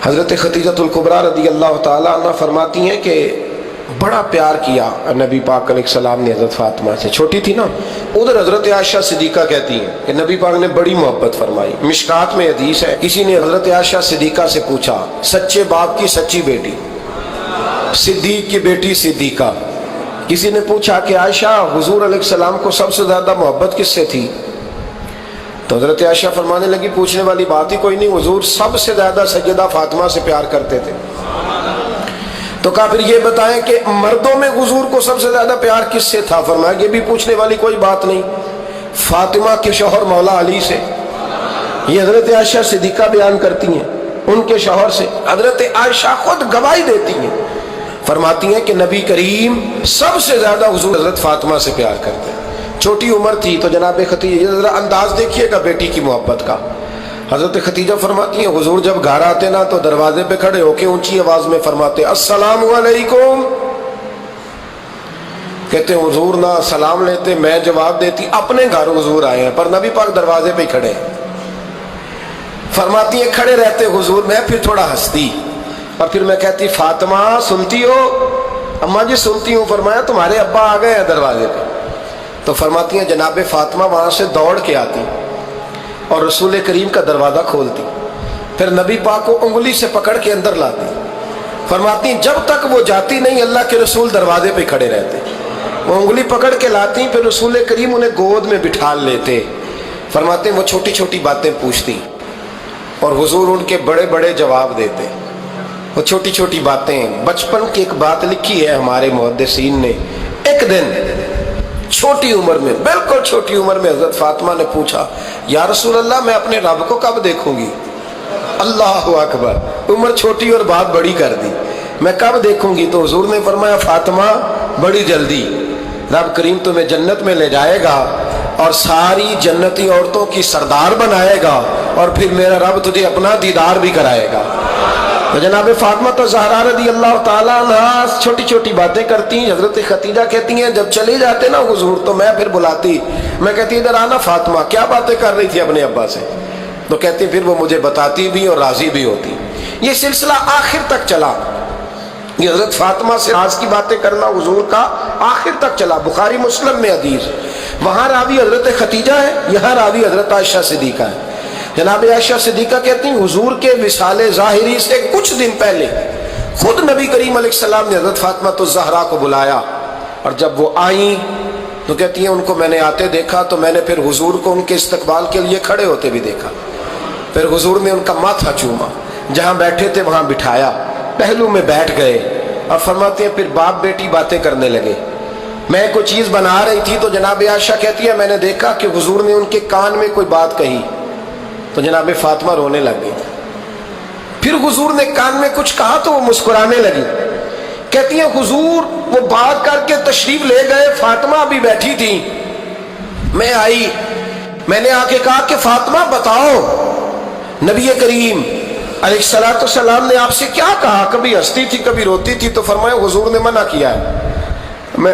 حضرت خدیجۃ الکبریٰ رضی اللہ تعالیٰ عنہ فرماتی ہیں کہ بڑا پیار کیا نبی پاک علیہ السلام نے حضرت فاطمہ سے، چھوٹی تھی نا۔ ادھر حضرت عائشہ صدیقہ کہتی ہیں کہ نبی پاک نے بڑی محبت فرمائی۔ مشکات میں حدیث ہے، کسی نے حضرت عائشہ صدیقہ سے پوچھا، سچے باپ کی سچی بیٹی، صدیق کی بیٹی صدیقہ، کسی نے پوچھا کہ عائشہ حضور علیہ السلام کو سب سے زیادہ محبت کس سے تھی؟ تو حضرت عائشہ فرمانے لگی پوچھنے والی بات ہی کوئی نہیں، حضور سب سے زیادہ سیدہ فاطمہ سے پیار کرتے تھے۔ تو کہا پھر یہ بتائیں کہ مردوں میں حضور کو سب سے زیادہ پیار کس سے تھا؟ فرمایا یہ بھی پوچھنے والی کوئی بات نہیں، فاطمہ کے شوہر مولا علی سے۔ یہ حضرت عائشہ صدیقہ بیان کرتی ہیں ان کے شوہر سے، حضرت عائشہ خود گواہی دیتی ہیں، فرماتی ہیں کہ نبی کریم سب سے زیادہ حضور حضرت فاطمہ سے پیار کرتے ہیں۔ چھوٹی عمر تھی تو جناب خدیجہ، ذرا انداز دیکھیے گا بیٹی کی محبت کا۔ حضرت خدیجہ فرماتی ہیں حضور جب گھر آتے نا تو دروازے پہ کھڑے ہو کے اونچی آواز میں فرماتے السلام علیکم، کہتے ہیں حضور نہ سلام لیتے، میں جواب دیتی اپنے گھر حضور آئے ہیں، پر نبی پاک دروازے پہ کھڑے ہیں۔ فرماتی ہیں کھڑے رہتے حضور، میں پھر تھوڑا ہنستی اور پھر میں کہتی فاطمہ سنتی ہو؟ اماں جی سنتی ہوں۔ فرمایا تمہارے ابا آ گئے ہیں دروازے پہ۔ تو فرماتی ہیں جناب فاطمہ وہاں سے دوڑ کے آتی اور رسول کریم کا دروازہ کھولتی، پھر نبی پاک کو انگلی سے پکڑ کے اندر لاتی۔ فرماتی ہیں جب تک وہ جاتی نہیں اللہ کے رسول دروازے پہ کھڑے رہتے، وہ انگلی پکڑ کے لاتی، پھر رسول کریم انہیں گود میں بٹھا لیتے۔ فرماتے ہیں وہ چھوٹی چھوٹی باتیں پوچھتی اور حضور ان کے بڑے بڑے جواب دیتے۔ وہ چھوٹی چھوٹی باتیں، بچپن کی ایک بات لکھی ہے ہمارے محدثین نے، ایک دن چھوٹی عمر میں، بالکل چھوٹی عمر میں حضرت فاطمہ نے پوچھا یا رسول اللہ میں اپنے رب کو کب دیکھوں گی؟ اللہ اکبر، عمر چھوٹی اور بات بڑی کر دی، میں کب دیکھوں گی؟ تو حضور نے فرمایا فاطمہ بڑی جلدی، رب کریم تمہیں جنت میں لے جائے گا اور ساری جنتی عورتوں کی سردار بنائے گا اور پھر میرا رب تجھے اپنا دیدار بھی کرائے گا۔ تو جناب فاطمہ تو زہرا رضی اللہ تعالیٰ عنہ چھوٹی چھوٹی باتیں کرتی ہیں۔ حضرت خدیجہ کہتی ہیں جب چلے جاتے نا حضور تو میں پھر بلاتی، میں کہتی ادھر آنا فاطمہ، کیا باتیں کر رہی تھی اپنے ابا سے؟ تو کہتی پھر وہ مجھے بتاتی بھی اور راضی بھی ہوتی۔ یہ سلسلہ آخر تک چلا، یہ حضرت فاطمہ سے راز کی باتیں کرنا حضور کا آخر تک چلا۔ بخاری مسلم میں حدیث، وہاں راوی حضرت خدیجہ ہے، یہاں راوی حضرت عائشہ صدیقہ ہے۔ جناب عائشہ صدیقہ کہتی ہیں حضور کے وصال ظاہری سے کچھ دن پہلے خود نبی کریم علیہ السلام نے حضرت فاطمہ الزہرا کو بلایا، اور جب وہ آئیں تو کہتی ہیں ان کو میں نے آتے دیکھا تو میں نے پھر حضور کو ان کے استقبال کے لیے کھڑے ہوتے بھی دیکھا، پھر حضور نے ان کا ماتھا چوما، جہاں بیٹھے تھے وہاں بٹھایا، پہلو میں بیٹھ گئے، اور فرماتے ہیں پھر باپ بیٹی باتیں کرنے لگے۔ میں کوئی چیز بنا رہی تھی تو جناب عائشہ کہتی ہے میں نے دیکھا کہ حضور نے ان کے کان میں کوئی بات کہی تو جناب فاطمہ رونے لگ گئی، پھر حضور نے کان میں کچھ کہا تو وہ مسکرانے لگی۔ کہتی ہیں حضور وہ بات کر کے تشریف لے گئے، فاطمہ بھی بیٹھی تھی، میں آئی، میں نے آ کے کہا کہ فاطمہ بتاؤ نبی کریم علیہ الصلوۃ والسلام نے آپ سے کیا کہا؟ کبھی ہنستی تھی کبھی روتی تھی، تو فرمایا حضور نے منع کیا ہے،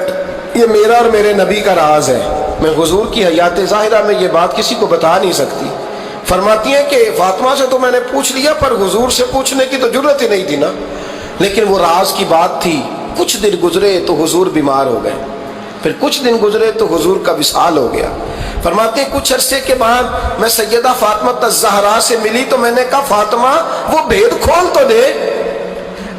یہ میرا اور میرے نبی کا راز ہے، میں حضور کی حیات ظاہرہ میں یہ بات کسی کو بتا نہیں سکتی۔ فرماتی ہیں کہ فاطمہ سے تو میں نے پوچھ لیا پر حضور سے پوچھنے کی تو ضرورت ہی نہیں تھی نا، لیکن وہ راز کی بات تھی۔ کچھ دن گزرے تو حضور بیمار ہو گئے، پھر کچھ دن گزرے تو حضور کا وصال ہو گیا۔ فرماتے ہیں کچھ عرصے کے بعد میں سیدہ فاطمہ الزہرا سے ملی تو میں نے کہا فاطمہ وہ بھید کھول تو دے،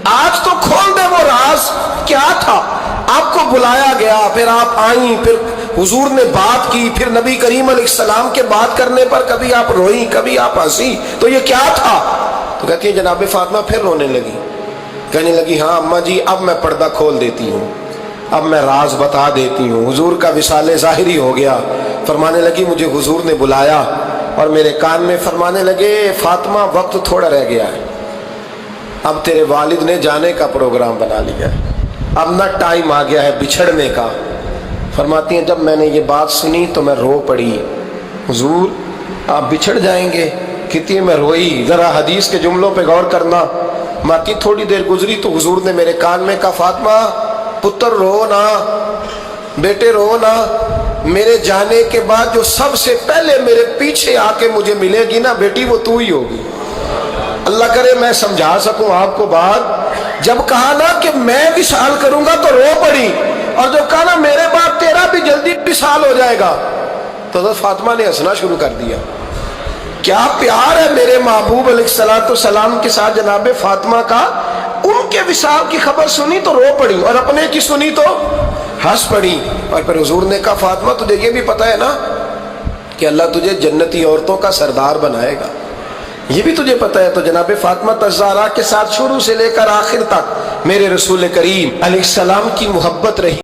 آج تو کھول دے وہ راز کیا تھا۔ آپ کو بلایا گیا، پھر آپ آئیں، پھر حضور نے بات کی، پھر نبی کریم علیہ السلام کے بات کرنے پر کبھی آپ روئی کبھی آپ ہنسی، تو یہ کیا تھا؟ تو کہتی ہے جناب فاطمہ پھر رونے لگی، کہنے لگی ہاں اماں جی اب میں پردہ کھول دیتی ہوں، اب میں راز بتا دیتی ہوں، حضور کا وصال ظاہری ہو گیا۔ فرمانے لگی مجھے حضور نے بلایا اور میرے کان میں فرمانے لگے فاطمہ وقت تھوڑا رہ گیا ہے، اب تیرے والد نے جانے کا پروگرام بنا لیا ہے، اب نہ ٹائم آ گیا ہے بچھڑنے کا۔ فرماتی ہیں جب میں نے یہ بات سنی تو میں رو پڑی، حضور آپ بچھڑ جائیں گے؟ کہتی ہے میں روئی۔ ذرا حدیث کے جملوں پہ غور کرنا، ماتی تھوڑی دیر گزری تو حضور نے میرے کان میں کہا فاطمہ پتر رو نا، بیٹے رو نا، میرے جانے کے بعد جو سب سے پہلے میرے پیچھے آ کے مجھے ملے گی نا بیٹی وہ تو ہی ہوگی۔ اللہ کرے میں سمجھا سکوں آپ کو بات، جب کہا نا کہ میں وصال کروں گا تو رو پڑی، اور جو کہا نا میرے بعد تیرا بھی جلدی وصال ہو جائے گا، تو حضرت فاطمہ نے ہنسنا شروع کر دیا۔ کیا پیار ہے میرے محبوب علیہ الصلوۃ والسلام کے ساتھ جناب فاطمہ کا، ان کے وصال کی خبر سنی تو رو پڑی، اور اپنے کی سنی تو ہنس پڑی۔ اور پھر حضور نے کہا فاطمہ تجھے یہ بھی پتہ ہے نا کہ اللہ تجھے جنتی عورتوں کا سردار بنائے گا، یہ بھی تجھے پتہ ہے؟ تو جناب فاطمہ الزہرا کے ساتھ شروع سے لے کر آخر تک میرے رسول کریم علیہ السلام کی محبت رہی۔